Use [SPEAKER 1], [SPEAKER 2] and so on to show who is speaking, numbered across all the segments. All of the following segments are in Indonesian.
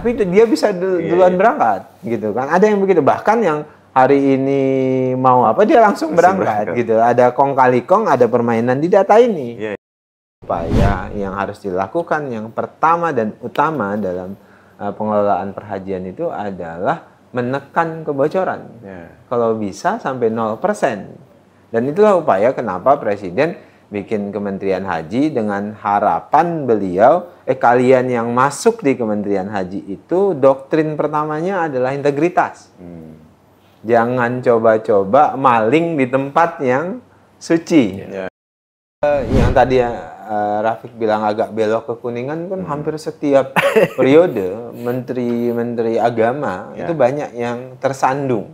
[SPEAKER 1] tapi dia bisa duluan berangkat gitu kan. Ada yang begitu, bahkan yang hari ini mau apa dia langsung berangkat gitu. Ada kong kali kong, ada permainan di data ini. Upaya yang harus dilakukan yang pertama dan utama dalam pengelolaan perhajian itu adalah menekan kebocoran. Kalau bisa sampai 0%. Dan itulah upaya kenapa Presiden bikin Kementerian Haji dengan harapan beliau, kalian yang masuk di Kementerian Haji itu doktrin pertamanya adalah integritas. Jangan coba-coba maling di tempat yang suci. Yang tadi Rafiq bilang agak belok ke Kuningan kan hampir setiap periode menteri agama itu banyak yang tersandung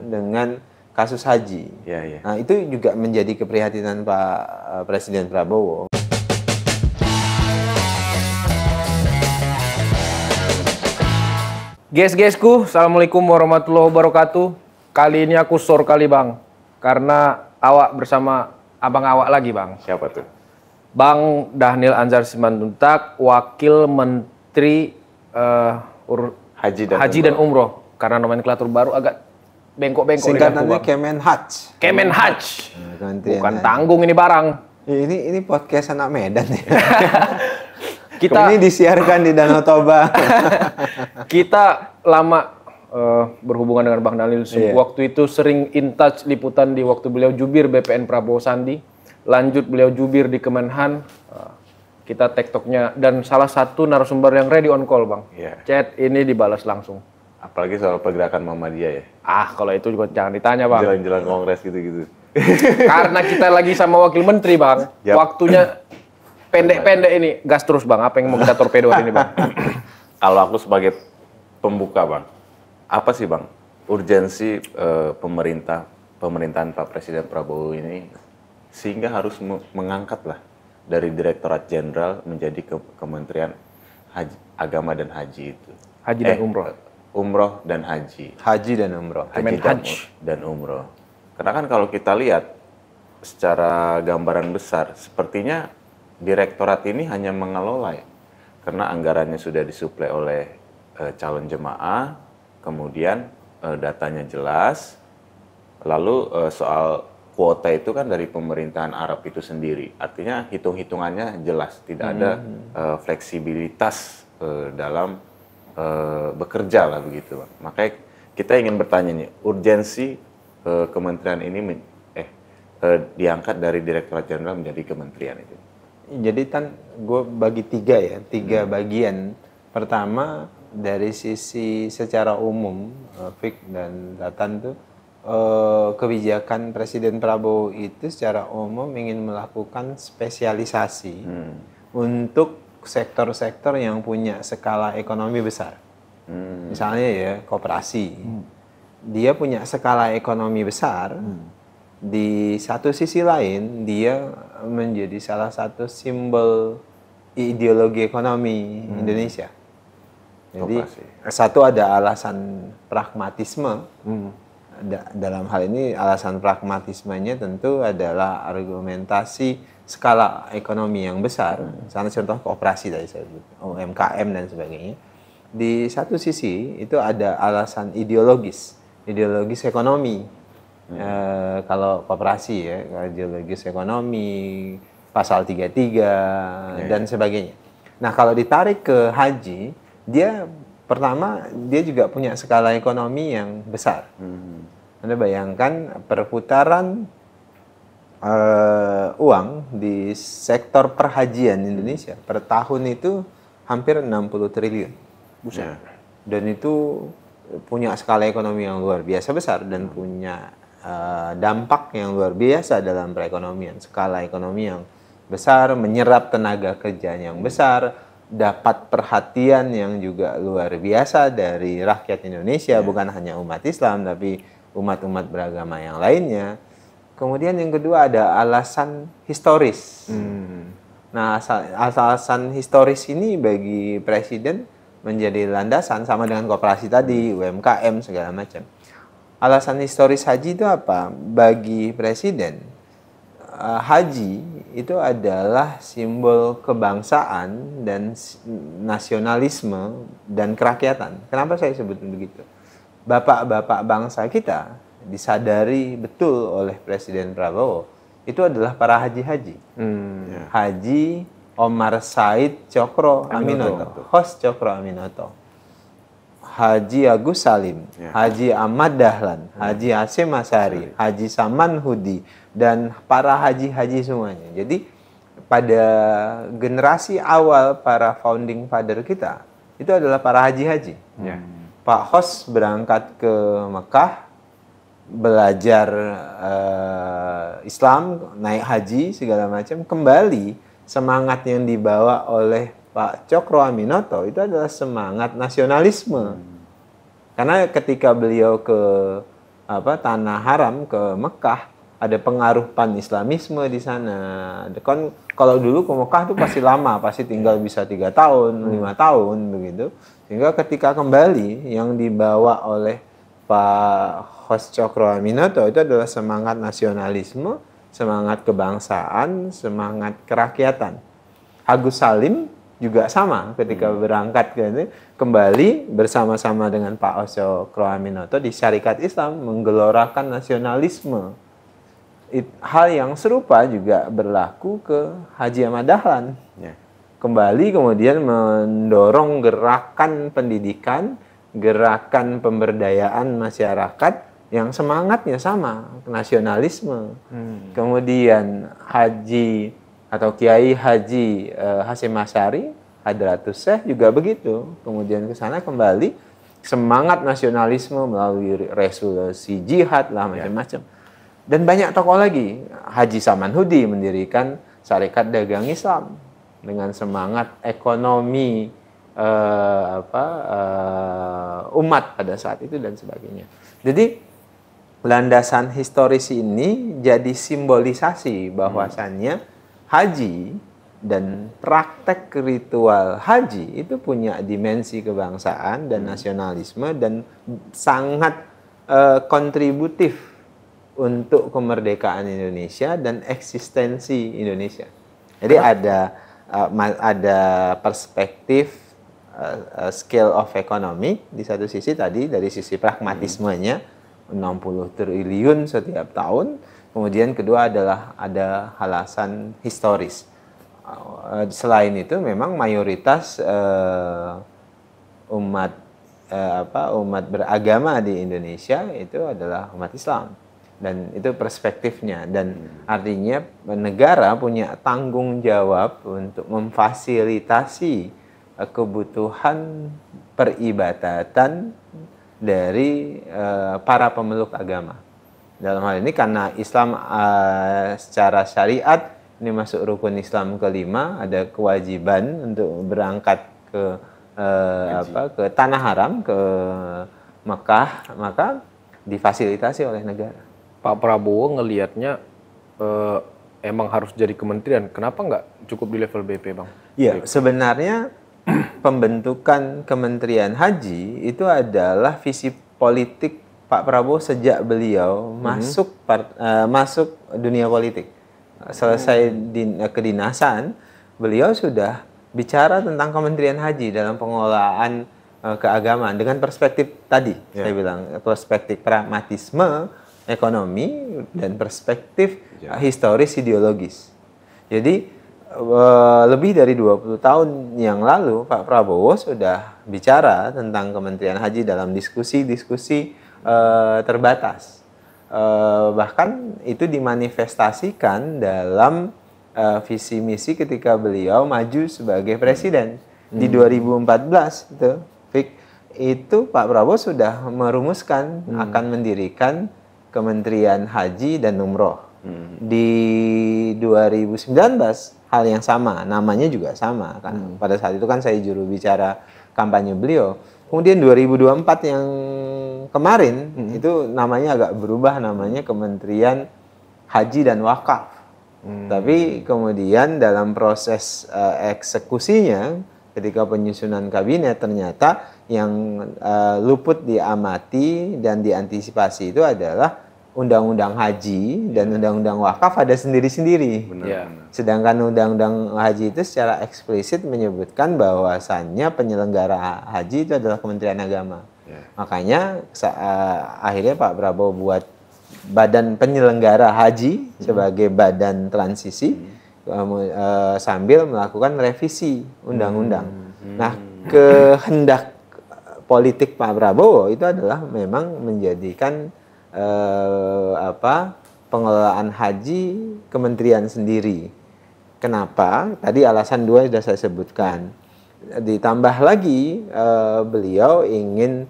[SPEAKER 1] dengan kasus haji. Nah, itu juga menjadi keprihatinan Pak Presiden Prabowo.
[SPEAKER 2] Guys-guysku, Assalamualaikum warahmatullahi wabarakatuh. Kali ini aku sor kali bang, karena awak bersama abang awak lagi bang.
[SPEAKER 3] Siapa tuh?
[SPEAKER 2] Bang Dhanil Anzar Simanjuntak, Wakil Menteri Haji dan Umroh. Karena nomenklatur baru agak bengkok-bengkok.
[SPEAKER 1] Singkatannya Kemenhaj.
[SPEAKER 2] Kemenhaj. Bukan tanggung ini barang.
[SPEAKER 1] Ini podcast anak Medan ya.
[SPEAKER 2] Ini
[SPEAKER 1] disiarkan di Danau Toba.
[SPEAKER 2] Kita lama berhubungan dengan Bang Dhanil. Waktu itu sering in touch liputan di waktu beliau jubir BPN Prabowo Sandi. Lanjut beliau jubir di Kemenhan. Kita tektoknya dan salah satu narasumber yang ready on call bang. Chat ini dibalas langsung.
[SPEAKER 3] Apalagi soal pergerakan Muhammadiyah ya.
[SPEAKER 2] Kalau itu juga jangan ditanya bang.
[SPEAKER 3] Jalan-jalan kongres gitu-gitu.
[SPEAKER 2] Karena kita lagi sama wakil menteri bang. Waktunya pendek-pendek ini. Gas terus bang. Apa yang mau kita torpedo ini bang?
[SPEAKER 3] Kalau aku sebagai pembuka bang, apa sih bang urgensi pemerintahan Pak Presiden Prabowo ini sehingga harus mengangkat lah dari Direktorat Jenderal menjadi Kementerian Agama dan Haji itu.
[SPEAKER 2] Haji dan Umroh.
[SPEAKER 3] Umroh dan Haji.
[SPEAKER 1] Haji dan Umroh.
[SPEAKER 3] Dan Umroh. Karena kan kalau kita lihat secara gambaran besar, sepertinya Direktorat ini hanya mengelola ya. Karena anggarannya sudah disuplai oleh calon jemaah, kemudian datanya jelas, lalu soal kuota itu kan dari pemerintahan Arab itu sendiri. Artinya hitung-hitungannya jelas, tidak ada fleksibilitas dalam bekerja lah begitu. Makanya kita ingin bertanya nih, urgensi kementerian ini diangkat dari Direktorat Jenderal menjadi kementerian itu.
[SPEAKER 1] Jadi kan gue bagi tiga bagian. Pertama dari sisi secara umum, Fik dan Datan tuh kebijakan Presiden Prabowo itu secara umum ingin melakukan spesialisasi untuk sektor-sektor yang punya skala ekonomi besar. Misalnya ya koperasi. Dia punya skala ekonomi besar. Di satu sisi lain dia menjadi salah satu simbol ideologi ekonomi Indonesia. Jadi satu ada alasan pragmatisme. Dalam hal ini alasan pragmatismenya tentu adalah argumentasi skala ekonomi yang besar. Misalnya contoh koperasi tadi saya sebut, UMKM dan sebagainya. Di satu sisi itu ada alasan ideologis ekonomi. Kalau koperasi ya, ideologis ekonomi, pasal 33 dan sebagainya. Nah, kalau ditarik ke haji, dia pertama dia juga punya skala ekonomi yang besar. Anda bayangkan perputaran uang di sektor perhajian Indonesia per tahun itu hampir 60 triliun. Buset. Dan itu punya skala ekonomi yang luar biasa besar dan punya dampak yang luar biasa dalam perekonomian. Skala ekonomi yang besar, menyerap tenaga kerja yang besar, dapat perhatian yang juga luar biasa dari rakyat Indonesia, bukan hanya umat Islam, tapi umat-umat beragama yang lainnya. Kemudian yang kedua ada alasan historis. Nah, alasan historis ini bagi Presiden menjadi landasan sama dengan koperasi tadi, UMKM, segala macam. Alasan historis haji itu apa? Bagi Presiden, haji itu adalah simbol kebangsaan dan nasionalisme dan kerakyatan. Kenapa saya sebut begitu? Bapak-bapak bangsa kita disadari betul oleh Presiden Prabowo itu adalah para haji-haji. Haji Omar Said Cokro Aminoto, Hos Cokro Aminoto, Haji Agus Salim, Haji Ahmad Dahlan, Haji Hasyim Asyari, Haji Saman Hudi, dan para haji-haji semuanya. Jadi pada generasi awal para founding father kita itu adalah para haji-haji. Pak Hos berangkat ke Mekah, belajar Islam, naik haji segala macam, kembali semangat yang dibawa oleh Pak Cokro Aminoto itu adalah semangat nasionalisme. Karena ketika beliau ke tanah haram, ke Mekah, ada pengaruh pan-islamisme di sana. Kan kalau dulu ke Mekah itu pasti lama, pasti tinggal bisa 3 tahun, 5 tahun begitu. Sehingga ketika kembali yang dibawa oleh Pak Hos Cokro Aminoto itu adalah semangat nasionalisme, semangat kebangsaan, semangat kerakyatan. Agus Salim juga sama ketika berangkat kembali bersama-sama dengan Pak Cokro Aminoto di Syarikat Islam menggelorakan nasionalisme. Hal yang serupa juga berlaku ke Haji Ahmad Dahlan. Kembali kemudian mendorong gerakan pendidikan, gerakan pemberdayaan masyarakat yang semangatnya sama, nasionalisme. Kemudian Haji atau Kiai Haji Hasyim Asyari, Hadratus Syekh juga begitu. Kemudian ke sana kembali semangat nasionalisme melalui resolusi jihad lah macam-macam. Dan banyak tokoh lagi. Haji Saman Hudi mendirikan Syarikat Dagang Islam dengan semangat ekonomi umat pada saat itu dan sebagainya. Jadi landasan historis ini jadi simbolisasi bahwasannya haji dan praktek ritual haji itu punya dimensi kebangsaan dan nasionalisme dan sangat kontributif untuk kemerdekaan Indonesia dan eksistensi Indonesia. Jadi ada perspektif scale of economy di satu sisi tadi dari sisi pragmatismenya 60 triliun setiap tahun. Kemudian kedua adalah ada alasan historis. Selain itu memang mayoritas umat beragama di Indonesia itu adalah umat Islam. Dan itu perspektifnya. Dan artinya negara punya tanggung jawab untuk memfasilitasi kebutuhan peribadatan dari para pemeluk agama. Dalam hal ini karena Islam secara syariat ini masuk rukun Islam kelima, ada kewajiban untuk berangkat ke ke tanah haram, ke Mekah, maka difasilitasi oleh negara.
[SPEAKER 2] Pak Prabowo ngelihatnya emang harus jadi kementerian. Kenapa nggak cukup di level BP, Bang?
[SPEAKER 1] Iya, sebenarnya pembentukan Kementerian Haji itu adalah visi politik Pak Prabowo sejak beliau masuk dunia politik. Selesai kedinasan, beliau sudah bicara tentang Kementerian Haji dalam pengelolaan keagamaan dengan perspektif tadi. Saya bilang perspektif pragmatisme ekonomi dan perspektif historis ideologis. Jadi lebih dari 20 tahun yang lalu Pak Prabowo sudah bicara tentang Kementerian Haji dalam diskusi-diskusi terbatas. Bahkan itu dimanifestasikan dalam visi misi ketika beliau maju sebagai presiden di 2014 itu Pak Prabowo sudah merumuskan akan mendirikan Kementerian Haji dan Umroh. Di 2019 hal yang sama, namanya juga sama kan. Pada saat itu kan saya juru bicara kampanye beliau. Kemudian 2024 yang kemarin itu namanya agak berubah, namanya Kementerian Haji dan Wakaf. Tapi kemudian dalam proses eksekusinya ketika penyusunan kabinet ternyata yang luput diamati dan diantisipasi itu adalah undang-undang haji dan undang-undang wakaf ada sendiri-sendiri.
[SPEAKER 2] Ya.
[SPEAKER 1] Sedangkan undang-undang haji itu secara eksplisit menyebutkan bahwasannya penyelenggara haji itu adalah Kementerian Agama. Makanya akhirnya Pak Prabowo buat badan penyelenggara haji sebagai badan transisi sambil melakukan revisi undang-undang. Nah, kehendak politik Pak Prabowo itu adalah memang menjadikan pengelolaan haji kementerian sendiri. Kenapa? Tadi alasan 2 sudah saya sebutkan. Ditambah lagi beliau ingin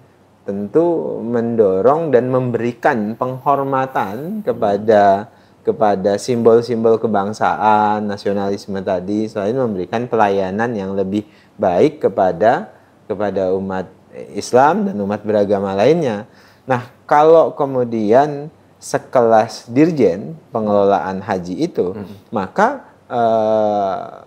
[SPEAKER 1] tentu mendorong dan memberikan penghormatan kepada simbol-simbol kebangsaan, nasionalisme tadi, selain memberikan pelayanan yang lebih baik kepada umat Islam dan umat beragama lainnya. Nah, kalau kemudian sekelas dirjen pengelolaan haji itu, maka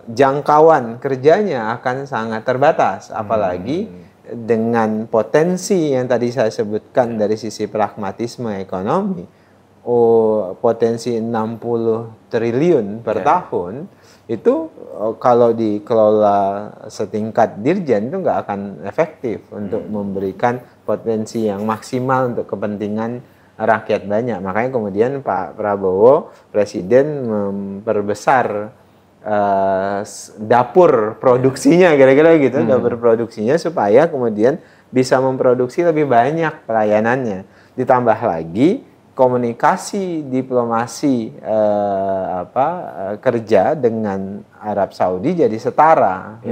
[SPEAKER 1] jangkauan kerjanya akan sangat terbatas, apalagi dengan potensi yang tadi saya sebutkan dari sisi pragmatisme ekonomi, potensi 60 triliun per tahun, itu kalau dikelola setingkat dirjen itu nggak akan efektif untuk memberikan potensi yang maksimal untuk kepentingan rakyat banyak. Makanya kemudian Pak Prabowo, Presiden, memperbesar dapur produksinya, kira-kira gitu, dapur produksinya supaya kemudian bisa memproduksi lebih banyak pelayanannya. Ditambah lagi komunikasi diplomasi kerja dengan Arab Saudi jadi setara.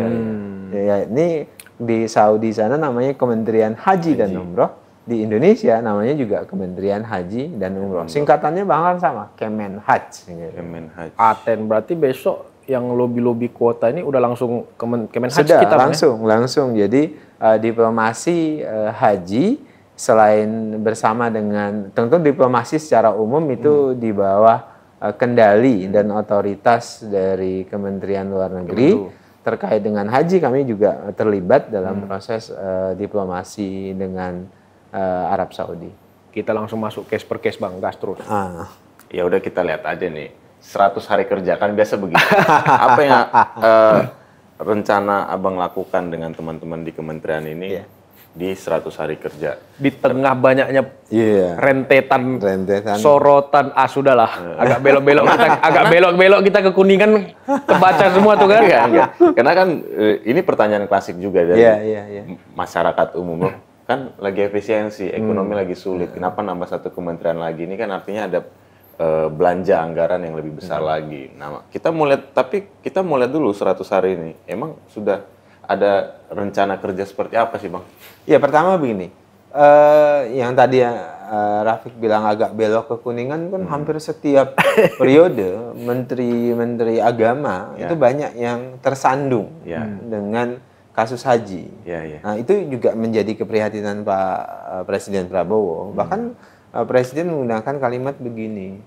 [SPEAKER 1] Ya, ini di Saudi sana namanya Kementerian Haji dan Umroh, di Indonesia namanya juga Kementerian Haji dan Umroh. Singkatannya bahkan sama, Kemenhaj.
[SPEAKER 3] Kemenhaj.
[SPEAKER 2] Paten, berarti besok yang lobby-lobby kuota ini udah langsung Kemenhaj
[SPEAKER 1] sudah
[SPEAKER 2] kita
[SPEAKER 1] langsung. Jadi diplomasi haji selain bersama dengan, tentu diplomasi secara umum itu di bawah kendali dan otoritas dari Kementerian Luar Negeri. Terkait dengan haji, kami juga terlibat dalam proses diplomasi dengan Arab Saudi.
[SPEAKER 2] Kita langsung masuk case per case, Bang, gas terus.
[SPEAKER 3] Ya udah, kita lihat aja nih, 100 hari kerja kan biasa begitu. Apa yang rencana Abang lakukan dengan teman-teman di kementerian ini? Di 100 hari kerja.
[SPEAKER 2] Di tengah banyaknya rentetan sorotan, sudahlah. Agak belok-belok kita ke Kuningan, kebaca semua tuh kan.
[SPEAKER 3] Enggak. Karena kan ini pertanyaan klasik juga dari masyarakat umum. Kan lagi efisiensi, ekonomi lagi sulit. Kenapa nambah satu kementerian lagi? Ini kan artinya ada belanja anggaran yang lebih besar lagi. Nah, kita mau lihat dulu 100 hari ini. Emang sudah ada rencana kerja seperti apa sih, Bang?
[SPEAKER 1] Ya, pertama begini, yang tadi Rafiq bilang agak belok ke Kuningan kan hampir setiap periode menteri agama itu banyak yang tersandung dengan kasus haji. Nah, itu juga menjadi keprihatinan Pak Presiden Prabowo. Bahkan Presiden menggunakan kalimat begini,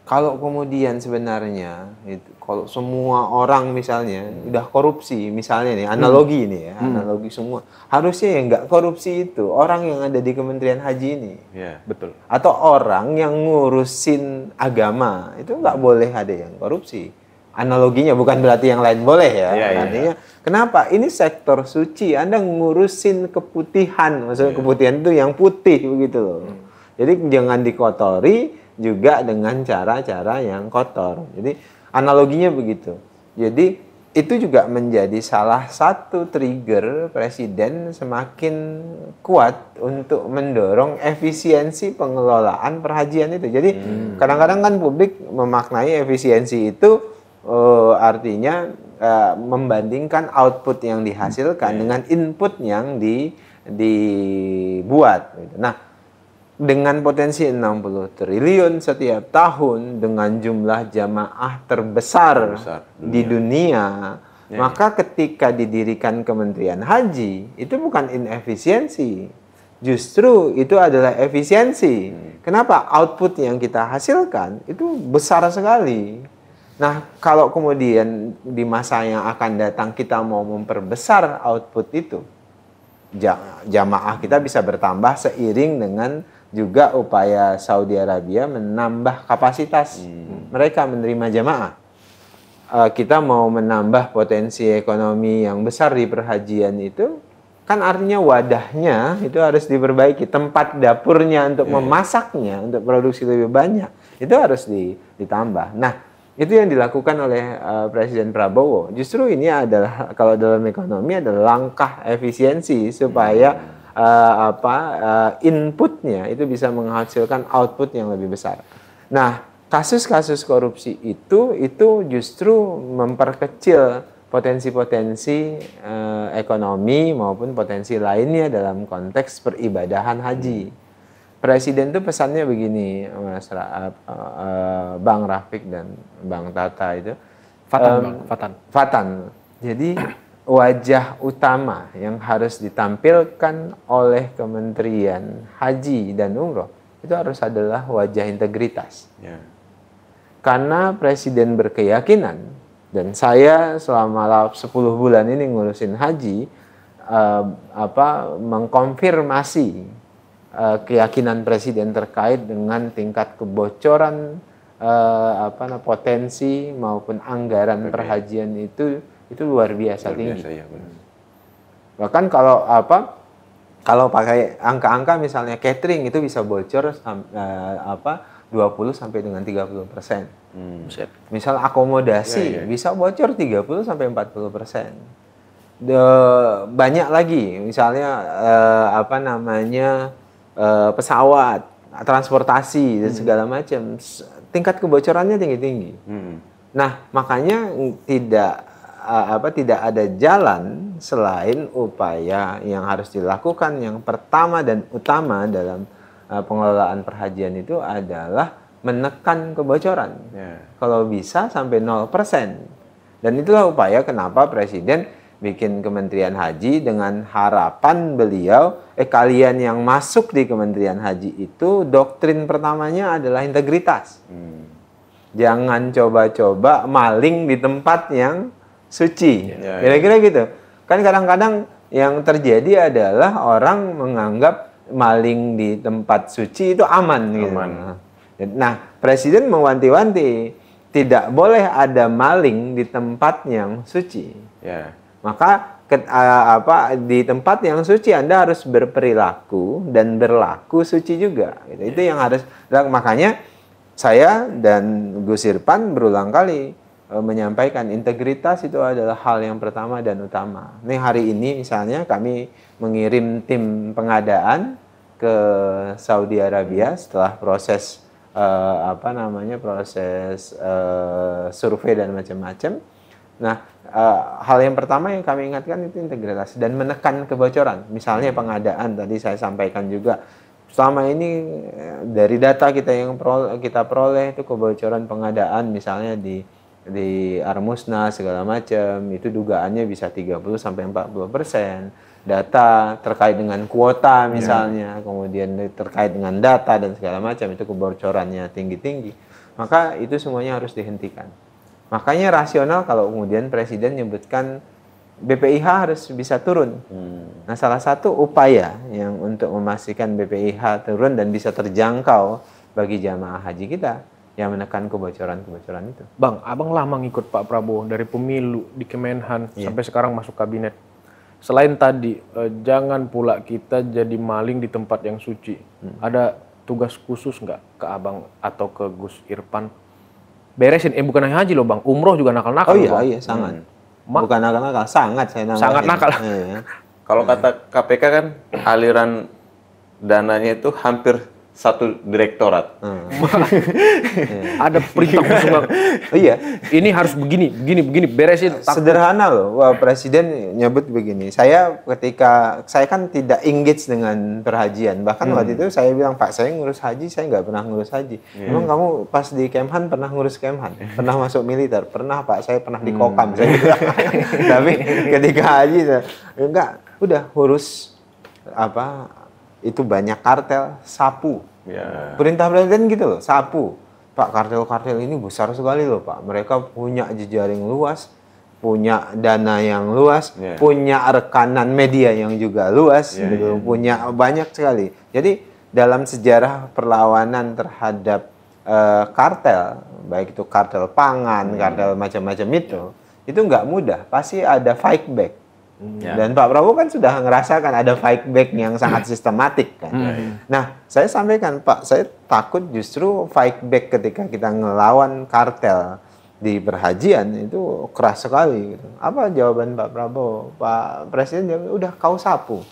[SPEAKER 1] kalau kemudian sebenarnya kalau semua orang misalnya udah korupsi, misalnya nih analogi ini ya, analogi semua, harusnya yang nggak korupsi itu orang yang ada di Kementerian Haji ini,
[SPEAKER 3] betul.
[SPEAKER 1] Atau orang yang ngurusin agama itu nggak boleh ada yang korupsi. Analoginya bukan berarti yang lain boleh ya. Artinya kenapa? Ini sektor suci, Anda ngurusin keputihan, maksudnya keputihan itu yang putih begitu loh. Jadi jangan dikotori juga dengan cara-cara yang kotor. Jadi analoginya begitu. Jadi itu juga menjadi salah satu trigger Presiden semakin kuat untuk mendorong efisiensi pengelolaan perhajian itu. Jadi kadang-kadang kan publik memaknai efisiensi itu artinya membandingkan output yang dihasilkan dengan input yang dibuat. Nah, dengan potensi 60 triliun setiap tahun, dengan jumlah jamaah terbesar di dunia, maka ketika didirikan Kementerian Haji, itu bukan inefisiensi. Justru itu adalah efisiensi. Kenapa? Output yang kita hasilkan itu besar sekali. Nah, kalau kemudian di masa yang akan datang kita mau memperbesar output itu, jamaah kita bisa bertambah seiring dengan juga upaya Saudi Arabia menambah kapasitas mereka menerima jamaah. Kita mau menambah potensi ekonomi yang besar di perhajian itu, kan artinya wadahnya itu harus diperbaiki, tempat dapurnya untuk memasaknya, untuk produksi lebih banyak, itu harus ditambah. Nah, itu yang dilakukan oleh Presiden Prabowo. Justru ini adalah, kalau dalam ekonomi, adalah langkah efisiensi supaya inputnya itu bisa menghasilkan output yang lebih besar. Nah, kasus-kasus korupsi itu justru memperkecil potensi-potensi ekonomi maupun potensi lainnya dalam konteks peribadahan haji. Presiden itu pesannya begini, Mas Bang Rafiq dan Bang Tata itu. Fatan. Jadi wajah utama yang harus ditampilkan oleh Kementerian Haji dan Umroh itu harus adalah wajah integritas. Karena Presiden berkeyakinan, dan saya selama 10 bulan ini ngurusin haji, mengkonfirmasi keyakinan Presiden terkait dengan tingkat kebocoran potensi maupun anggaran perhajian itu luar biasa tinggi. Bahkan kalau pakai angka-angka misalnya catering itu bisa bocor 20 sampai dengan 30%. Misal akomodasi bisa bocor 30 sampai 40%. Banyak lagi, misalnya pesawat, transportasi dan segala macam, tingkat kebocorannya tinggi-tinggi. Nah, makanya tidak ada jalan selain upaya yang harus dilakukan. Yang pertama dan utama dalam pengelolaan perhajian itu adalah menekan kebocoran. Kalau bisa sampai 0%. Dan itulah upaya kenapa Presiden bikin Kementerian Haji dengan harapan beliau, kalian yang masuk di Kementerian Haji itu doktrin pertamanya adalah integritas. Jangan coba-coba maling di tempat yang suci. Kira-kira gitu. Kan kadang-kadang yang terjadi adalah orang menganggap maling di tempat suci itu aman. Gitu. Nah, Presiden mewanti-wanti, tidak boleh ada maling di tempat yang suci. Maka di tempat yang suci Anda harus berperilaku dan berlaku suci juga. Gitu. Itu yang harus. Makanya saya dan Gus Irfan berulang kali menyampaikan integritas itu adalah hal yang pertama dan utama. Nih hari ini misalnya kami mengirim tim pengadaan ke Saudi Arabia setelah proses survei dan macam-macam. Nah, hal yang pertama yang kami ingatkan itu integritas dan menekan kebocoran. Misalnya pengadaan, tadi saya sampaikan juga, selama ini dari data kita peroleh itu kebocoran pengadaan misalnya di Armusna segala macam, itu dugaannya bisa 30-40%. Data terkait dengan kuota misalnya, kemudian terkait dengan data dan segala macam, itu kebocorannya tinggi-tinggi. Maka itu semuanya harus dihentikan. Makanya rasional kalau kemudian Presiden menyebutkan BPIH harus bisa turun. Nah, salah satu upaya yang untuk memastikan BPIH turun dan bisa terjangkau bagi jamaah haji kita, yang menekan kebocoran-kebocoran itu.
[SPEAKER 2] Bang, abang lama ngikut Pak Prabowo dari pemilu di Kemenhan sampai sekarang masuk kabinet. Selain tadi, jangan pula kita jadi maling di tempat yang suci. Ada tugas khusus nggak ke abang atau ke Gus Irfan? Beresin, bukan hanya haji loh bang, umroh juga nakal-nakal.
[SPEAKER 1] Iya, sangat. Bukan nakal-nakal, sangat saya namain.
[SPEAKER 2] Sangat nakal.
[SPEAKER 3] Kalau kata KPK kan aliran dananya itu hampir satu direktorat.
[SPEAKER 2] Ada perintah khusus.
[SPEAKER 1] Iya.
[SPEAKER 2] Ini harus begini, beresin.
[SPEAKER 1] Sederhana loh. Wah, Presiden nyebut begini. Saya kan tidak engage dengan perhajian. Bahkan waktu itu saya bilang, Pak, saya ngurus haji, saya nggak pernah ngurus haji. Emang kamu pas di Kemhan pernah ngurus Kemhan? Pernah masuk militer? Pernah, Pak. Saya pernah di Kokam. Saya bilang. Tapi ketika haji, enggak. Udah urus itu banyak kartel, sapu. Perintah Presiden gitu loh, sapu. Pak, kartel-kartel ini besar sekali loh Pak. Mereka punya jejaring luas, punya dana yang luas, punya rekanan media yang juga luas, gitu. Punya banyak sekali. Jadi dalam sejarah perlawanan terhadap kartel, baik itu kartel pangan, kartel macam-macam itu nggak mudah. Pasti ada fight back. Dan Pak Prabowo kan sudah ngerasakan ada fight back yang sangat sistematik kan. Nah, saya sampaikan Pak, saya takut justru fight back ketika kita ngelawan kartel di perhajian itu keras sekali. Gitu. Apa jawaban Pak Prabowo? Pak Presiden jawab, udah kau sapu.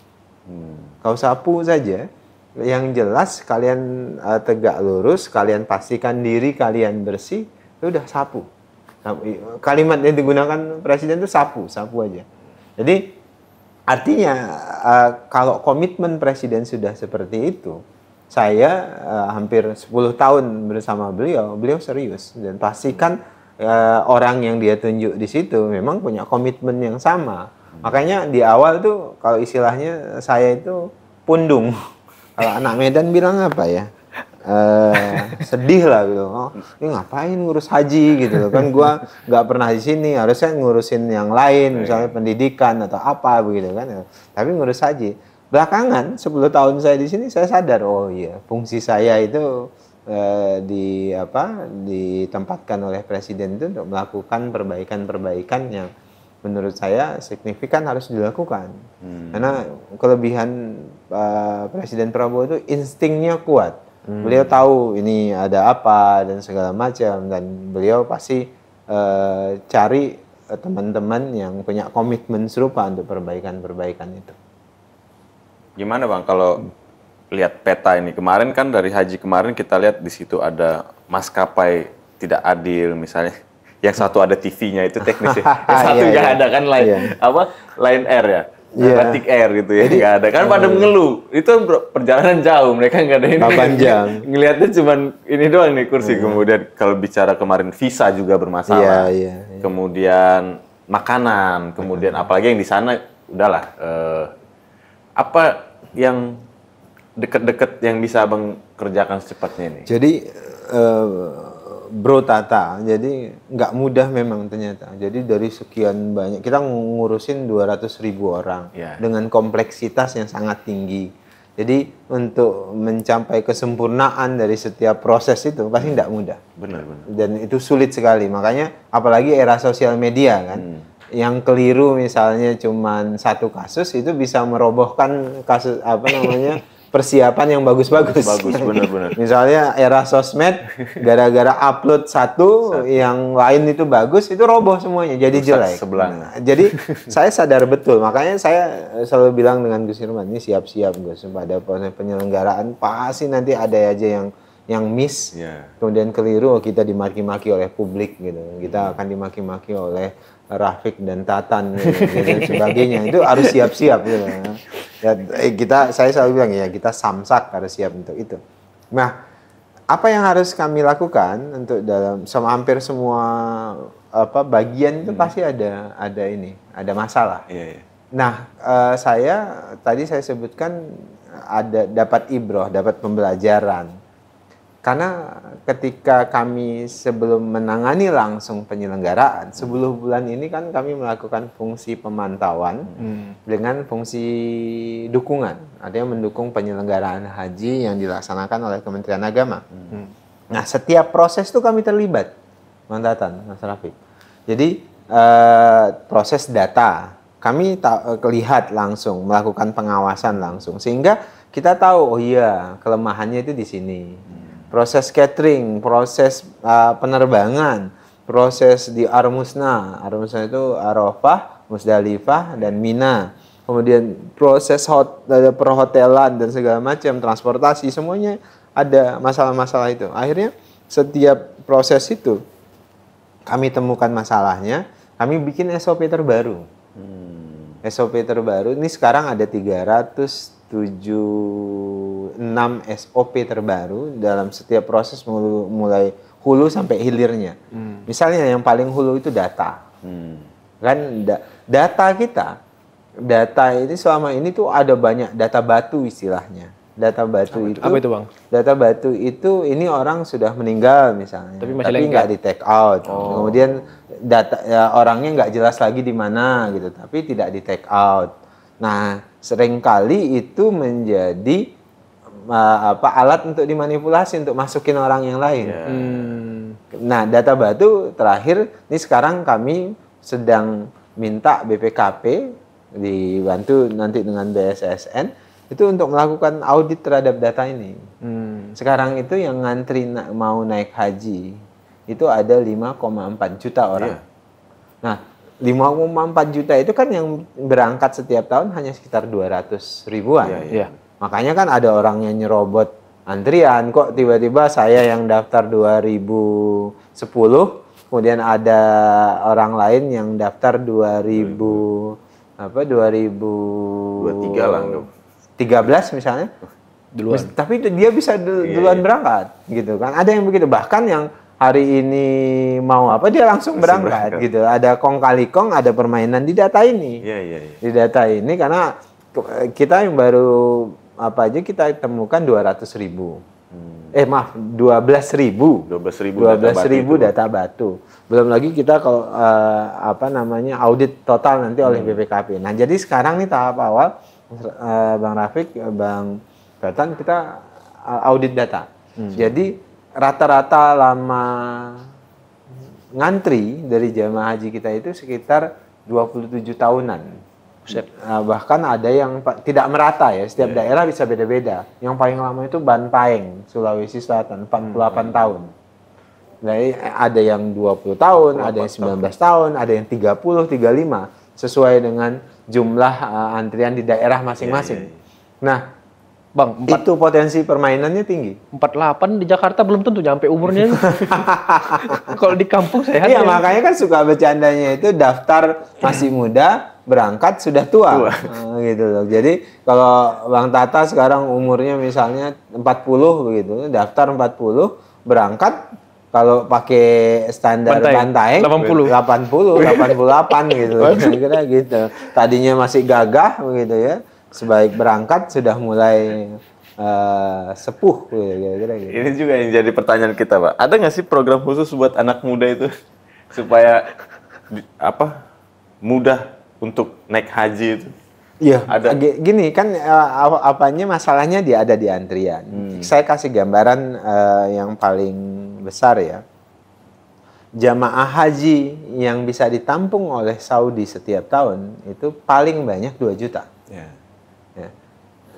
[SPEAKER 1] Kau sapu saja. Yang jelas kalian tegak lurus, kalian pastikan diri kalian bersih, udah sapu. Kalimat yang digunakan Presiden itu sapu aja. Jadi artinya kalau komitmen Presiden sudah seperti itu, saya hampir 10 tahun bersama beliau serius dan pastikan orang yang dia tunjuk di situ memang punya komitmen yang sama. Makanya di awal tuh kalau istilahnya saya itu pundung. Kalau anak Medan bilang apa ya? Sedih lah gitu. Oh, ini ngapain ngurus haji gitu kan, gua nggak pernah di sini, harusnya ngurusin yang lain misalnya pendidikan atau apa begitu kan, tapi ngurus haji. Belakangan 10 tahun saya di sini saya sadar, oh iya fungsi saya itu ditempatkan oleh Presiden itu untuk melakukan perbaikan-perbaikan yang menurut saya signifikan harus dilakukan. Karena kelebihan Presiden Prabowo itu instingnya kuat. Beliau tahu ini ada apa dan segala macam, dan beliau pasti cari teman-teman yang punya komitmen serupa untuk perbaikan-perbaikan itu.
[SPEAKER 3] Gimana Bang kalau lihat peta ini? Kemarin kan dari haji kemarin kita lihat di situ ada maskapai tidak adil misalnya. Yang satu ada TV-nya itu teknisnya, yang satu nggak ada kan Lion Air ya. Batik Air gitu ya, nggak ada kan, pada mengeluh itu perjalanan jauh, mereka nggak ada ini
[SPEAKER 1] 8 jam
[SPEAKER 3] ngelihatnya cuman ini doang nih kursi. Kemudian kalau bicara kemarin visa juga bermasalah, kemudian makanan, kemudian apalagi yang di sana udahlah apa yang deket-deket yang bisa Abang kerjakan secepatnya ini?
[SPEAKER 1] Jadi Bro Tata, jadi nggak mudah memang ternyata. Jadi dari sekian banyak, kita ngurusin 200.000 orang dengan kompleksitas yang sangat tinggi. Jadi untuk mencapai kesempurnaan dari setiap proses itu pasti nggak mudah.
[SPEAKER 3] Benar.
[SPEAKER 1] Dan itu sulit sekali. Makanya apalagi era sosial media kan, yang keliru misalnya cuman satu kasus itu bisa merobohkan kasus persiapan yang bagus-bagus.
[SPEAKER 3] Bagus, benar.
[SPEAKER 1] Misalnya era sosmed, gara-gara upload satu, yang lain itu bagus, itu roboh semuanya, jadi jelek. Nah, jadi saya sadar betul, makanya saya selalu bilang dengan Gus Irman, ini siap-siap Gus, pada penyelenggaraan pasti nanti ada aja yang miss, kemudian keliru, kita dimaki-maki oleh publik gitu, kita akan dimaki-maki oleh Rafiq dan Tatan dan sebagainya, itu harus siap-siap gitu. Ya, saya selalu bilang ya, kita samsak harus siap untuk itu. Nah, apa yang harus kami lakukan untuk dalam hampir semua bagian itu pasti ada masalah. Nah, tadi saya sebutkan dapat ibroh, dapat pembelajaran. Karena ketika kami sebelum menangani langsung penyelenggaraan, 10 bulan ini kan kami melakukan fungsi pemantauan dengan fungsi dukungan. Ada yang mendukung penyelenggaraan haji yang dilaksanakan oleh Kementerian Agama. Nah, setiap proses itu kami terlibat, Bang Tatan, Mas Rafiq. Jadi proses data, kami lihat langsung, melakukan pengawasan langsung. Sehingga kita tahu, oh iya, kelemahannya itu di sini. Proses catering, proses penerbangan, proses di Armusna itu Arafah, Musdalifah, dan Mina. Kemudian proses perhotelan dan segala macam, transportasi, semuanya ada masalah-masalah itu. Akhirnya setiap proses itu kami temukan masalahnya, kami bikin SOP terbaru. SOP terbaru, ini sekarang ada 376 SOP terbaru dalam setiap proses mulai hulu sampai hilirnya. Misalnya yang paling hulu itu data. Kan data ini selama ini tuh ada banyak data batu istilahnya. Data batu
[SPEAKER 2] apa itu Bang?
[SPEAKER 1] Data batu itu ini orang sudah meninggal misalnya, tapi nggak di take out. Kemudian data orangnya nggak jelas lagi di mana gitu, tapi tidak di take out. Nah, seringkali itu menjadi alat untuk dimanipulasi untuk masukin orang yang lain.
[SPEAKER 3] Ya.
[SPEAKER 1] Nah, data batu terakhir ini sekarang kami sedang minta BPKP dibantu nanti dengan BSSN itu untuk melakukan audit terhadap data ini. Sekarang itu yang ngantri mau naik haji itu ada 5,4 juta orang.
[SPEAKER 3] Iya.
[SPEAKER 1] Nah, 5,4 juta itu kan yang berangkat setiap tahun hanya sekitar 200 ribuan.
[SPEAKER 2] Iya.
[SPEAKER 1] Makanya kan ada orang yang nyerobot antrian, kok tiba-tiba saya yang daftar 2010, kemudian ada orang lain yang daftar
[SPEAKER 3] 23 lah,
[SPEAKER 1] 13 misalnya.
[SPEAKER 2] Duluan.
[SPEAKER 1] Tapi dia bisa duluan berangkat gitu kan. Ada yang begitu, bahkan yang hari ini mau apa dia langsung berangkat gitu. Ada kong kali kong, ada permainan di data ini.
[SPEAKER 3] Iya.
[SPEAKER 1] Di data ini karena kita yang baru apa aja kita temukan 200 ribu. 12 ribu.
[SPEAKER 3] 12 ribu
[SPEAKER 1] data batu. Belum lagi kita kalau audit total nanti oleh BPKP. Nah, jadi sekarang nih tahap awal Bang Rafiq, Bang Tatan, kita audit data. Jadi rata-rata lama ngantri dari jamaah haji kita itu sekitar 27 tahunan. Bahkan ada yang tidak merata ya, setiap daerah bisa beda-beda. Yang paling lama itu Bantaeng, Sulawesi Selatan, 48 tahun. Jadi ada yang 20 tahun, ada yang 19 tahun, ada yang 30, 35, sesuai dengan jumlah antrian di daerah masing-masing. Nah,
[SPEAKER 2] Bang,
[SPEAKER 1] itu potensi permainannya tinggi.
[SPEAKER 2] 48 di Jakarta belum tentu nyampe umurnya. Kalau di kampung sehat.
[SPEAKER 1] Iya, makanya kan suka bercandanya itu daftar masih muda, berangkat sudah tua. Gitu loh. Jadi kalau Bang Tata sekarang umurnya misalnya 40 begitu, daftar 40, berangkat kalau pakai standar Bantaeng 88 gitu. Kira-kira gitu. Tadinya masih gagah begitu ya. Sebaik berangkat sudah mulai sepuh kira-kira gitu.
[SPEAKER 3] Ini juga yang jadi pertanyaan kita, Pak. Ada nggak sih program khusus buat anak muda itu supaya mudah untuk naik haji itu?
[SPEAKER 1] Iya,
[SPEAKER 3] ada.
[SPEAKER 1] Gini kan masalahnya dia ada di antrian. Saya kasih gambaran yang paling besar ya. Jamaah haji yang bisa ditampung oleh Saudi setiap tahun itu paling banyak 2 juta.
[SPEAKER 3] Ya.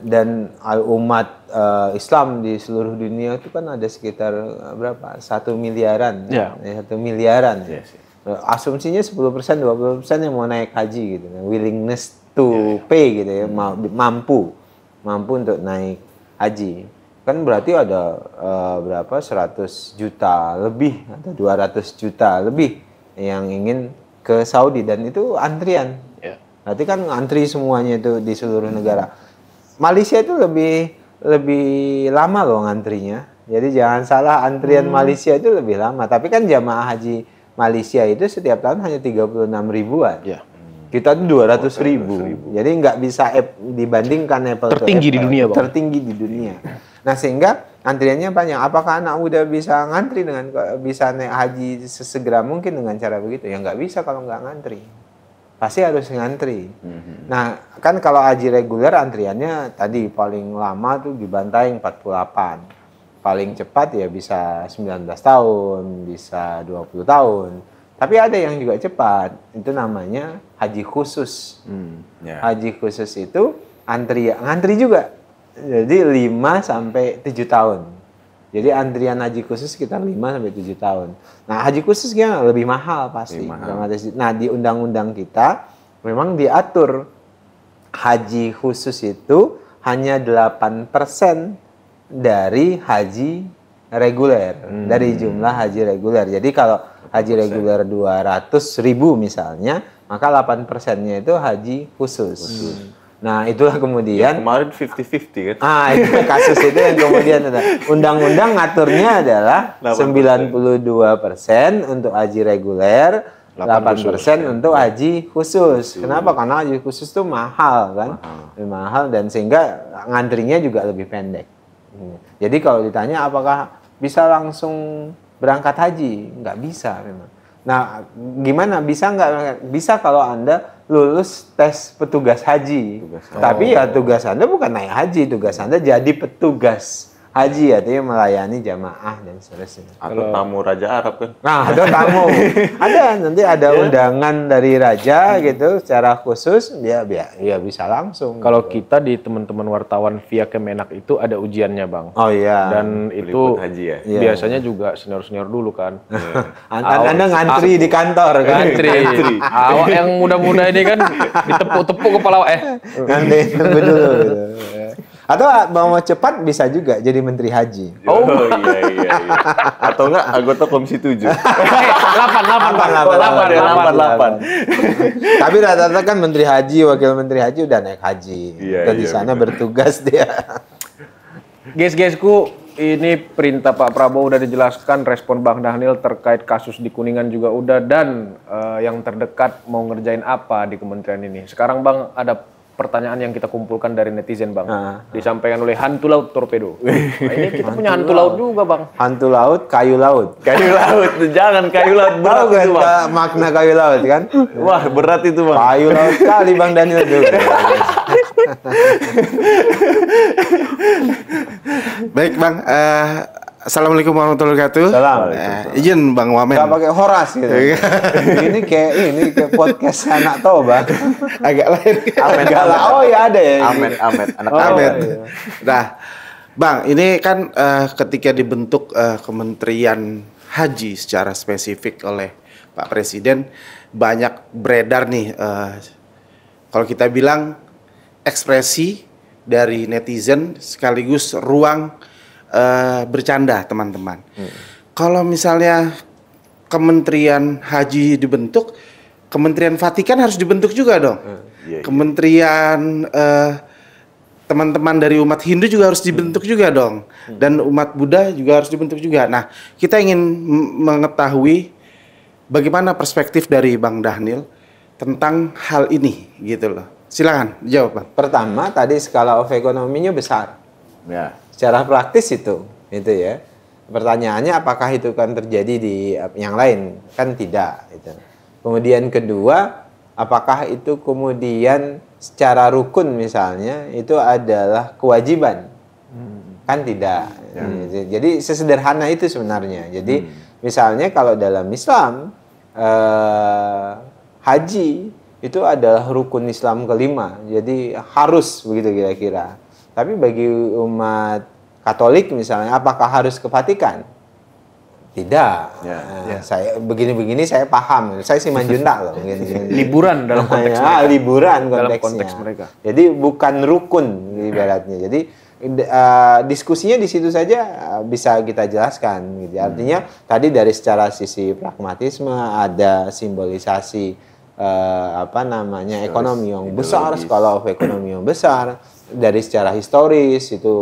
[SPEAKER 1] Dan umat Islam di seluruh dunia itu kan ada sekitar berapa? 1 miliaran.
[SPEAKER 2] Ya.
[SPEAKER 1] 1 miliaran.
[SPEAKER 3] Yes.
[SPEAKER 1] Asumsinya 10%, 20% yang mau naik haji gitu. Willingness to pay gitu ya, mampu untuk naik haji. Kan berarti ada berapa? 100 juta lebih atau 200 juta lebih yang ingin ke Saudi dan itu antrian.
[SPEAKER 2] Ya.
[SPEAKER 1] Berarti kan antri semuanya itu di seluruh negara. Malaysia itu lebih lama loh ngantrinya. Jadi jangan salah, antrian Malaysia itu lebih lama. Tapi kan jamaah haji Malaysia itu setiap tahun hanya 36 ribuan.
[SPEAKER 2] Ya.
[SPEAKER 1] Kita tuh 200 ribu. Jadi nggak bisa dibandingkan apple
[SPEAKER 2] tertinggi
[SPEAKER 1] to apple.
[SPEAKER 2] Di dunia, Bang.
[SPEAKER 1] Tertinggi di dunia. Nah, sehingga antriannya banyak. Apakah anak muda bisa ngantri bisa naik haji sesegera mungkin dengan cara begitu? Ya nggak bisa kalau nggak ngantri. Pasti harus ngantri. Nah, kan kalau haji reguler antriannya tadi paling lama tuh di Bantaeng 48. Paling cepat ya bisa 19 tahun, bisa 20 tahun. Tapi ada yang juga cepat. Itu namanya haji khusus. Haji khusus itu ngantri juga. Jadi 5 sampai 7 tahun. Jadi antrian haji khusus sekitar 5 sampai 7 tahun. Nah, haji khusus lebih mahal pasti. Nah, di undang-undang kita memang diatur haji khusus itu hanya 8% dari haji reguler, dari jumlah haji reguler. Jadi kalau haji reguler 200 ribu misalnya, maka 8%-nya itu haji khusus. Nah, itulah kemudian
[SPEAKER 3] kemarin 50-50 kan?
[SPEAKER 1] Itu kasus itu yang kemudian ada. Undang-undang ngaturnya adalah 92% untuk haji reguler, 8% untuk haji khusus. Kenapa? Karena haji khusus itu mahal kan? Mahal dan sehingga ngantrinya juga lebih pendek. Jadi kalau ditanya apakah bisa langsung berangkat haji? Nggak bisa memang. Nah, gimana? Bisa nggak? Bisa kalau Anda lulus tes petugas haji. Tapi ya tugas Anda bukan naik haji, tugas Anda jadi petugas haji, artinya melayani jamaah dan seterusnya.
[SPEAKER 3] Atau tamu Raja Arab kan?
[SPEAKER 1] Nah, ada tamu. Nanti ada undangan dari raja gitu secara khusus, dia bisa langsung.
[SPEAKER 2] Kalau kita di teman-teman wartawan via Kemenak itu ada ujiannya, Bang.
[SPEAKER 1] Oh iya.
[SPEAKER 2] Dan itu
[SPEAKER 3] haji ya?
[SPEAKER 2] Biasanya juga senior-senior dulu kan.
[SPEAKER 1] Anda ngantri di kantor kan?
[SPEAKER 2] Ngantri. Awak yang muda-muda ini kan ditepuk-tepuk kepala
[SPEAKER 1] Nanti tunggu dulu gitu. Atau mau cepat bisa juga jadi menteri haji.
[SPEAKER 3] Oh iya. Atau enggak anggota Komisi 7.
[SPEAKER 2] 8.
[SPEAKER 1] Tapi rata-rata kan menteri haji, wakil menteri haji udah naik haji. Dan di sana bertugas dia.
[SPEAKER 2] Guys-guysku, ini perintah Pak Prabowo udah dijelaskan, respon Bang Dhanil terkait kasus di Kuningan juga udah, dan yang terdekat mau ngerjain apa di kementerian ini. Sekarang Bang ada pertanyaan yang kita kumpulkan dari netizen, Bang. Disampaikan oleh Hantu Laut Torpedo. Ini kita punya hantu laut juga, Bang.
[SPEAKER 1] Hantu laut, kayu laut.
[SPEAKER 3] Kayu laut, jangan kayu laut berat itu, Bang.
[SPEAKER 1] Makna kayu laut kan?
[SPEAKER 3] Wah, berat itu, Bang.
[SPEAKER 1] Kayu laut kali Bang Dhanil dulu.
[SPEAKER 4] Baik, Bang. Assalamualaikum warahmatullahi wabarakatuh.
[SPEAKER 1] Salam.
[SPEAKER 4] Izin Bang Wamen.
[SPEAKER 1] Gak pakai horas gitu. ini kayak podcast anak Toba.
[SPEAKER 4] Agak lain.
[SPEAKER 3] Amen.
[SPEAKER 1] Oh ya ada ya.
[SPEAKER 3] Amen. Anak
[SPEAKER 4] Amen.
[SPEAKER 1] Iya.
[SPEAKER 4] Nah, Bang, ini kan ketika dibentuk Kementerian Haji secara spesifik oleh Pak Presiden, banyak beredar nih, kalau kita bilang ekspresi dari netizen sekaligus ruang bercanda teman-teman. Kalau misalnya Kementerian Haji dibentuk, Kementerian Vatikan harus dibentuk juga dong. Kementerian teman-teman dari umat Hindu juga harus dibentuk juga dong. Dan umat Buddha juga harus dibentuk juga. Nah, kita ingin mengetahui bagaimana perspektif dari Bang Dhanil tentang hal ini gitu loh. Silakan jawab, Bang.
[SPEAKER 1] Pertama, tadi skala of ekonominya besar.
[SPEAKER 3] Ya.
[SPEAKER 1] Secara praktis itu ya. Pertanyaannya apakah itu kan terjadi di yang lain? Kan tidak. Gitu. Kemudian kedua, apakah itu kemudian secara rukun misalnya itu adalah kewajiban? Kan tidak. Jadi sesederhana itu sebenarnya. Jadi misalnya kalau dalam Islam haji itu adalah rukun Islam kelima. Jadi harus begitu kira-kira. Tapi bagi umat Katolik misalnya, apakah harus ke Vatikan? Tidak. Saya begini-begini saya paham. Saya Simanjuntak loh.
[SPEAKER 2] Liburan dalam konteks
[SPEAKER 1] mereka. Liburan konteksnya.
[SPEAKER 2] Dalam konteks mereka.
[SPEAKER 1] Jadi bukan rukun ibaratnya. Jadi diskusinya di situ saja bisa kita jelaskan. Gitu. Artinya tadi dari secara sisi pragmatisme ada simbolisasi ekonomi yang besar, skala of ekonomi yang besar. Dari secara historis itu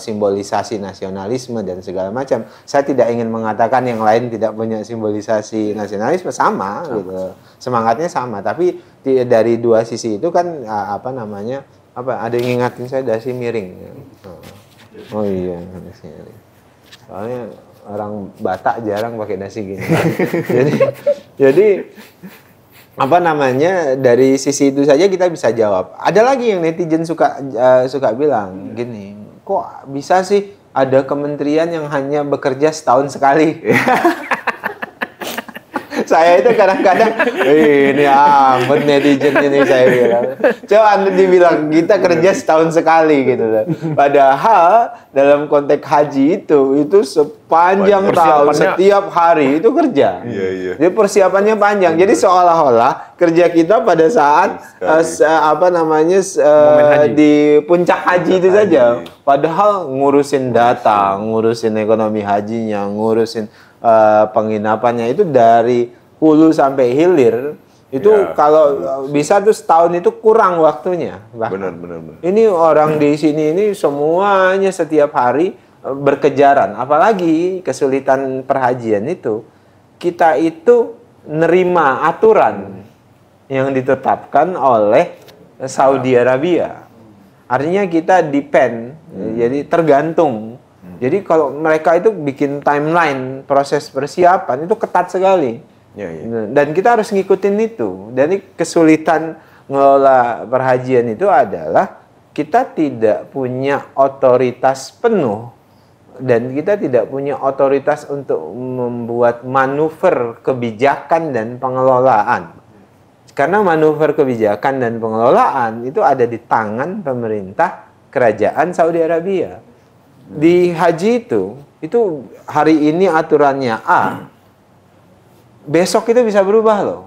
[SPEAKER 1] simbolisasi nasionalisme dan segala macam. Saya tidak ingin mengatakan yang lain tidak punya simbolisasi nasionalisme, sama. Gitu. Semangatnya sama, tapi dari dua sisi itu kan ada yang ngingatin saya dasi miring. Oh iya, dasi miring. Soalnya orang Batak jarang pakai dasi gini. jadi dari sisi itu saja kita bisa jawab. Ada lagi yang netizen suka bilang gini, kok bisa sih ada kementerian yang hanya bekerja setahun sekali? Saya itu kadang-kadang ini ampun netizen ini saya bilang. Coba Anda dibilang kita kerja setahun sekali gitu. Padahal dalam konteks haji itu sepanjang tahun setiap hari itu kerja. Jadi persiapannya panjang. Jadi seolah-olah kerja kita pada saat di puncak haji itu saja. Padahal ngurusin data, ngurusin ekonomi hajinya, ngurusin penginapannya itu dari hulu sampai hilir itu kalau bisa tuh setahun itu kurang waktunya.
[SPEAKER 3] Benar.
[SPEAKER 1] Ini orang di sini ini semuanya setiap hari berkejaran. Apalagi kesulitan perhajian itu kita itu nerima aturan yang ditetapkan oleh Saudi Arabia. Artinya kita depend, jadi tergantung. Jadi kalau mereka itu bikin timeline proses persiapan itu ketat sekali.
[SPEAKER 3] Ya, ya.
[SPEAKER 1] Dan kita harus ngikutin itu. Jadi kesulitan ngelola perhajian itu adalah kita tidak punya otoritas penuh dan kita tidak punya otoritas untuk membuat manuver kebijakan dan pengelolaan. Karena manuver kebijakan dan pengelolaan itu ada di tangan pemerintah kerajaan Saudi Arabia. Di haji itu hari ini aturannya A, besok itu bisa berubah loh.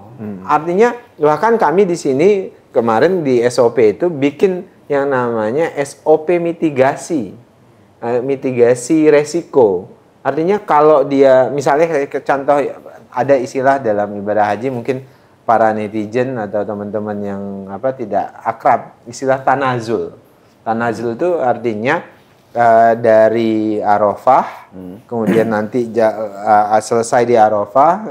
[SPEAKER 1] Artinya bahkan kami di sini kemarin di SOP itu bikin yang namanya SOP mitigasi, mitigasi resiko. Artinya kalau dia misalnya contoh ada istilah dalam ibadah haji mungkin para netizen atau teman-teman yang tidak akrab istilah tanazul. Tanazul itu artinya dari Arafah, kemudian nanti selesai di Arafah,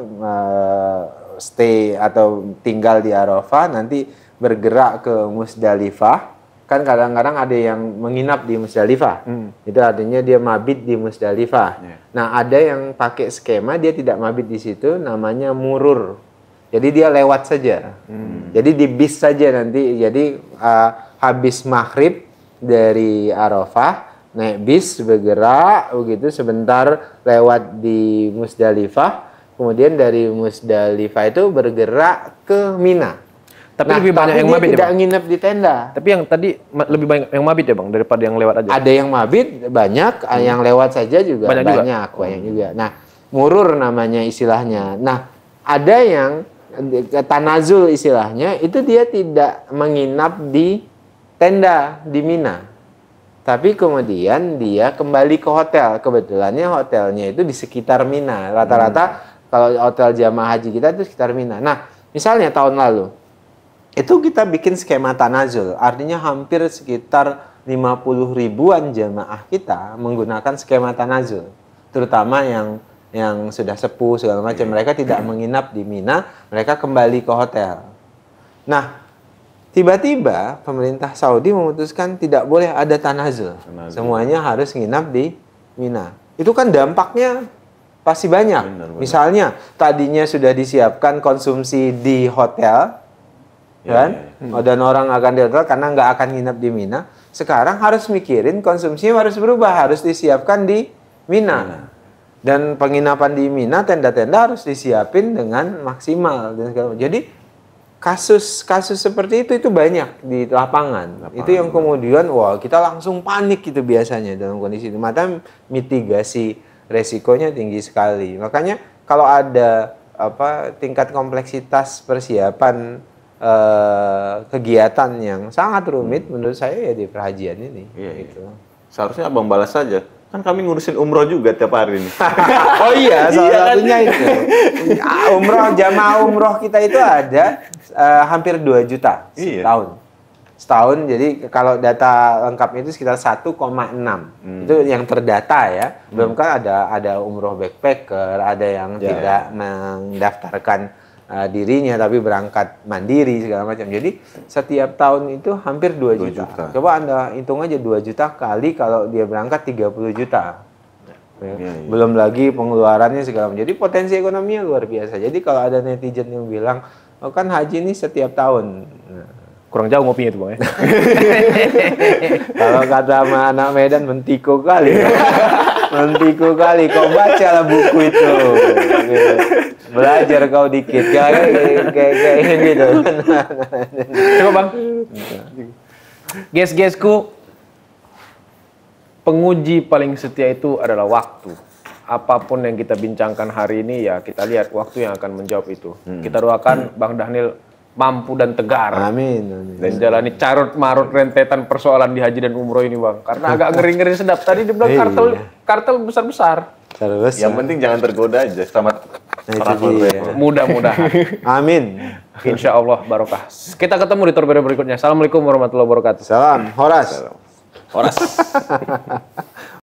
[SPEAKER 1] stay atau tinggal di Arafah, nanti bergerak ke Musdalifah. Kan kadang-kadang ada yang menginap di Musdalifah. Itu artinya dia mabit di Musdalifah. Nah, ada yang pakai skema dia tidak mabit di situ, namanya murur. Jadi dia lewat saja. Jadi di bis saja nanti. Jadi habis maghrib dari Arafah, naik bis bergerak begitu sebentar lewat di Musdalifah, kemudian dari Musdalifah itu bergerak ke Mina.
[SPEAKER 2] Tapi lebih banyak yang mabit
[SPEAKER 1] tidak nginep di tenda.
[SPEAKER 2] Tapi yang tadi lebih banyak yang mabit ya Bang daripada yang lewat aja.
[SPEAKER 1] Ada yang mabit banyak, yang lewat saja juga banyak juga. Nah, murur namanya istilahnya. Nah, ada yang tanazul istilahnya itu dia tidak menginap di tenda di Mina. Tapi kemudian dia kembali ke hotel. Kebetulannya hotelnya itu di sekitar Mina. Rata-rata kalau hotel jamaah haji kita itu sekitar Mina. Nah, misalnya tahun lalu, itu kita bikin skema tanazul. Artinya hampir sekitar 50 ribuan jamaah kita menggunakan skema tanazul. Terutama yang sudah sepuh segala macam. Mereka tidak menginap di Mina, mereka kembali ke hotel. Nah, tiba-tiba pemerintah Saudi memutuskan tidak boleh ada tanazul. Semuanya harus nginap di Mina. Itu kan dampaknya pasti banyak. Benar. Misalnya tadinya sudah disiapkan konsumsi di hotel, kan? Dan orang akan di hotel karena nggak akan nginap di Mina. Sekarang harus mikirin konsumsinya harus berubah, harus disiapkan di Mina. Dan penginapan di Mina, tenda-tenda harus disiapin dengan maksimal dan segala macam. Jadi kasus seperti itu banyak di lapangan. Itu yang kemudian kita langsung panik gitu biasanya dalam kondisi itu. Maka mitigasi resikonya tinggi sekali. Makanya kalau ada tingkat kompleksitas persiapan kegiatan yang sangat rumit menurut saya ya di perhajian ini. Gitu.
[SPEAKER 3] Seharusnya Abang balas saja. Kan kami ngurusin umroh juga tiap hari ini.
[SPEAKER 1] Oh iya, salah satunya itu. Jamaah umroh kita itu ada hampir 2 juta setahun. Setahun, jadi kalau data lengkapnya itu sekitar 1,6. Itu yang terdata ya. Belum kan ada umroh backpacker, ada yang tidak mendaftarkan dirinya tapi berangkat mandiri segala macam. Jadi setiap tahun itu hampir 2 juta. Coba Anda hitung aja 2 juta kali kalau dia berangkat 30 juta. Belum lagi pengeluarannya segala macam. Jadi potensi ekonominya luar biasa. Jadi kalau ada netizen yang bilang, "Oh kan haji ini setiap tahun."
[SPEAKER 2] Kurang jauh ngopinya itu Bang ya.
[SPEAKER 1] Kalau kata sama anak Medan mentiko kali. Mentiko kali, kau bacalah buku itu. Belajar kau dikit kayak gitu.
[SPEAKER 2] Coba Bang. Guys-guysku, penguji paling setia itu adalah waktu. Apapun yang kita bincangkan hari ini ya kita lihat waktu yang akan menjawab itu. Kita doakan Bang Dhanil mampu dan tegar.
[SPEAKER 1] Amin.
[SPEAKER 2] Dan jalani carut marut rentetan persoalan di haji dan umroh ini Bang. Karena agak ngeri-ngeri sedap. Tadi dibilang kartel besar-besar.
[SPEAKER 3] Yang penting jangan tergoda aja. Selamat.
[SPEAKER 2] Mudah-mudahan.
[SPEAKER 1] Amin.
[SPEAKER 2] Insya Allah barokah. Kita ketemu di torpedo berikutnya. Assalamualaikum warahmatullahi wabarakatuh.
[SPEAKER 1] Salam. Horas.
[SPEAKER 3] Horas.